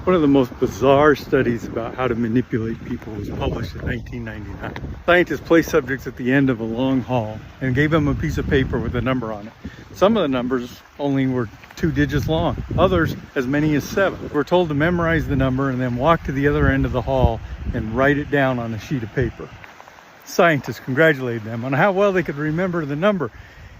One of the most bizarre studies about how to manipulate people was published in 1999. Scientists placed subjects at the end of a long hall and gave them a piece of paper with a number on it. Some of the numbers only were 2 digits long, others as many as 7. We're told to memorize the number and then walk to the other end of the hall and write it down on a sheet of paper. Scientists congratulated them on how well they could remember the number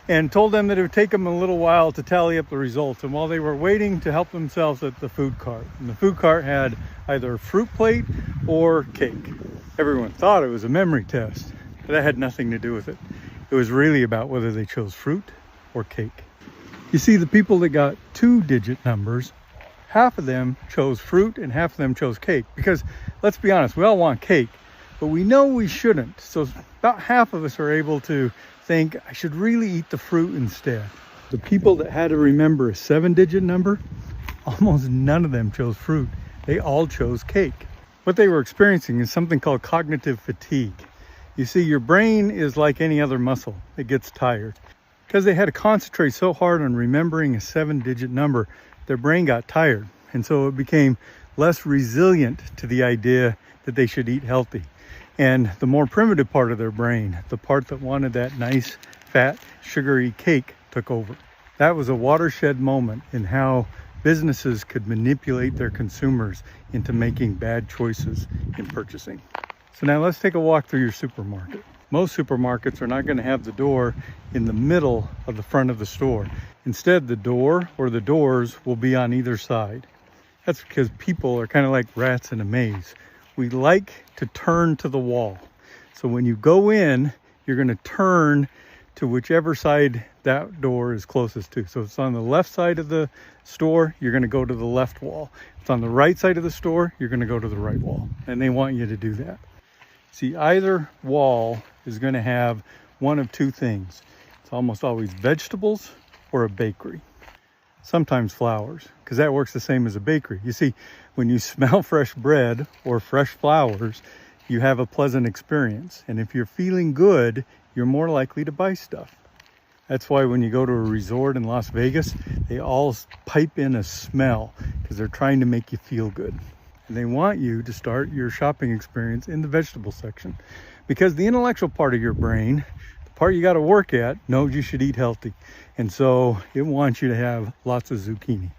and told them that it would take them a little while to tally up the results, and while they were waiting to help themselves at the food cart. And the food cart had either a fruit plate or cake. Everyone thought it was a memory test, but that had nothing to do with it. It was really about whether they chose fruit or cake. You see, the people that got 2-digit numbers, half of them chose fruit and half of them chose cake. Because let's be honest, we all want cake, but we know we shouldn't. So about half of us are able to think, I should really eat the fruit instead. The people that had to remember a 7-digit number, almost none of them chose fruit. They all chose cake. What they were experiencing is something called cognitive fatigue. You see, your brain is like any other muscle. It gets tired. Because they had to concentrate so hard on remembering a 7-digit number, their brain got tired. And so it became less resilient to the idea that they should eat healthy. And the more primitive part of their brain, the part that wanted that nice, fat, sugary cake, took over. That was a watershed moment in how businesses could manipulate their consumers into making bad choices in purchasing. So now let's take a walk through your supermarket. Most supermarkets are not going to have the door in the middle of the front of the store. Instead, the door or the doors will be on either side. That's because people are kind of like rats in a maze. We like to turn to the wall. So when you go in, you're going to turn to whichever side that door is closest to. So if it's on the left side of the store, you're going to go to the left wall. If it's on the right side of the store, you're going to go to the right wall. And they want you to do that. See, either wall is going to have one of two things. It's almost always vegetables or a bakery. Sometimes flowers, because that works the same as a bakery. You see, when you smell fresh bread or fresh flowers, you have a pleasant experience. And if you're feeling good, you're more likely to buy stuff. That's why when you go to a resort in Las Vegas, they all pipe in a smell because they're trying to make you feel good. And they want you to start your shopping experience in the vegetable section, because the intellectual part of your brain, the part you got to work at, knows you should eat healthy. And so it wants you to have lots of zucchini.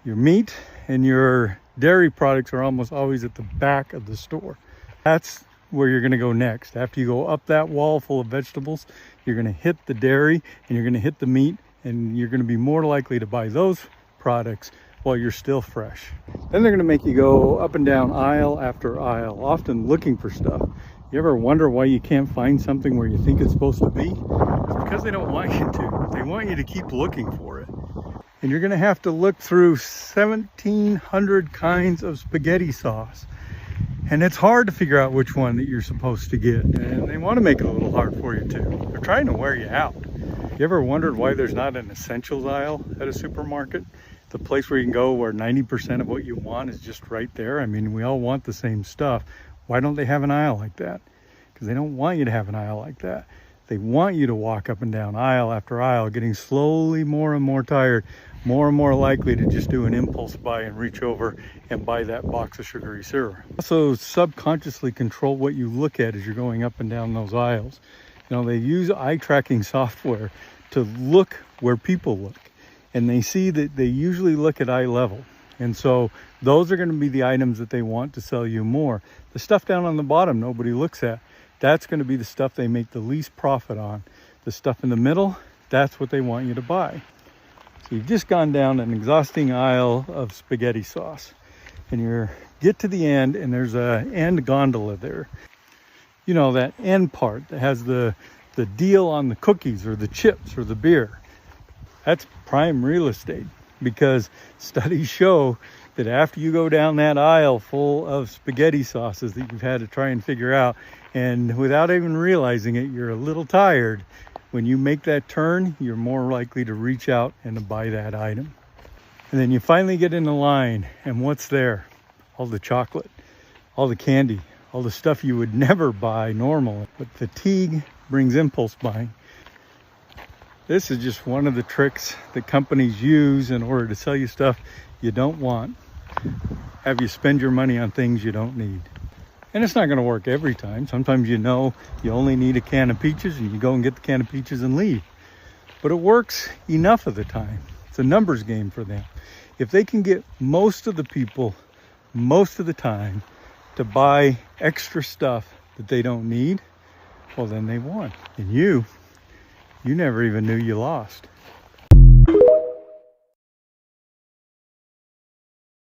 Your meat and your dairy products are almost always at the back of the store. That's where you're going to go next. After you go up that wall full of vegetables, you're going to hit the dairy and you're going to hit the meat, and you're going to be more likely to buy those products while you're still fresh. Then they're going to make you go up and down aisle after aisle, often looking for stuff. You ever wonder why you can't find something where you think it's supposed to be? It's because they don't want you to. They want you to keep looking for it. And you're going to have to look through 1,700 kinds of spaghetti sauce. And it's hard to figure out which one that you're supposed to get. And they want to make it a little hard for you too. They're trying to wear you out. You ever wondered why there's not an essentials aisle at a supermarket? The place where you can go where 90% of what you want is just right there. I mean, we all want the same stuff. Why don't they have an aisle like that? Because they don't want you to have an aisle like that. They want you to walk up and down aisle after aisle, getting slowly more and more tired, more and more likely to just do an impulse buy and reach over and buy that box of sugary syrup. Also, subconsciously control what you look at as you're going up and down those aisles. You know, they use eye tracking software to look where people look, and they see that they usually look at eye level. And so those are going to be the items that they want to sell you more. The stuff down on the bottom nobody looks at, that's going to be the stuff they make the least profit on. The stuff in the middle, that's what they want you to buy. So you've just gone down an exhausting aisle of spaghetti sauce, and you get to the end, and there's an end gondola there. You know, that end part that has the deal on the cookies or the chips or the beer. That's prime real estate, because studies show that after you go down that aisle full of spaghetti sauces that you've had to try and figure out, and without even realizing it, you're a little tired, when you make that turn, you're more likely to reach out and to buy that item. And then you finally get in the line, and what's there? All the chocolate, all the candy, all the stuff you would never buy normally. But fatigue brings impulse buying. This is just one of the tricks that companies use in order to sell you stuff you don't want. have you spend your money on things you don't need. And it's not going to work every time. Sometimes you know you only need a can of peaches and you go and get the can of peaches and leave. But it works enough of the time. It's a numbers game for them. If they can get most of the people, most of the time, to buy extra stuff that they don't need, well, then they won. And you never even knew you lost.